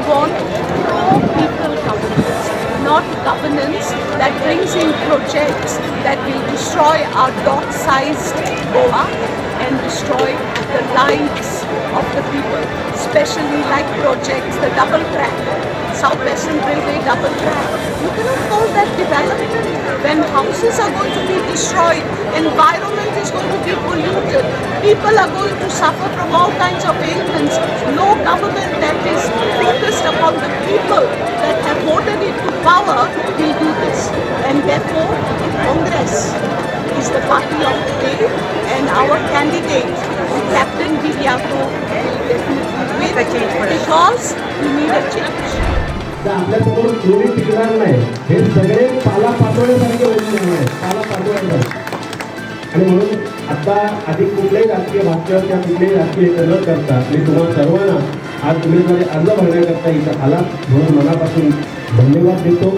want pro-people governance, not governance that brings in projects that will destroy our dot-sized Goa and destroy the lives of the people, especially like projects, the double track, South Western Railway double track. You cannot call that development when houses are going to be destroyed, environment is going to be polluted, people are going to suffer from all kinds of ailments. No government that is focused upon the people that have voted into power will do this. And therefore, Congress is the party of the day, and our candidate, Captain Viviaco, will definitely win because we need a change. आपल्यासमोर कोणी टिकणार नाही, हे सगळे पाला पाचोळ्यासारखे होऊन आहे, पाला पाचोळ्यासारखे. आणि म्हणून आता आधी कुठल्याही राजकीय भाषणावर किंवा कुठल्याही राजकीय न करता मी तुम्हाला सर्वांना आज उमेदवारी अर्ज भरण्याकरता इथं आला म्हणून मनापासून धन्यवाद देतो.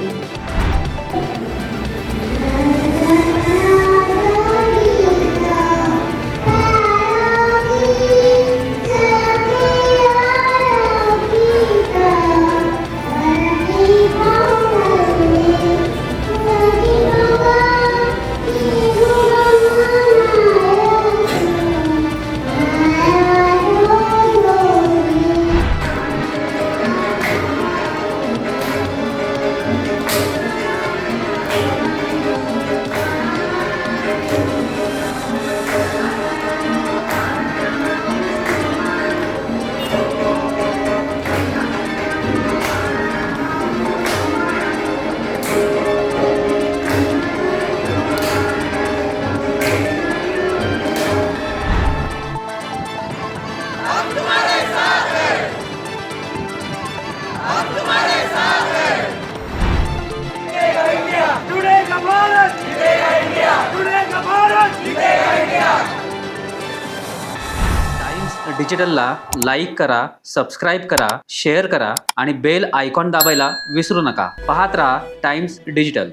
टाइम्स डिजिटलला लाईक करा, सबस्क्राईब करा, शेअर करा आणि बेल आयकॉन दाबायला विसरू नका. पाहत राहा टाइम्स डिजिटल.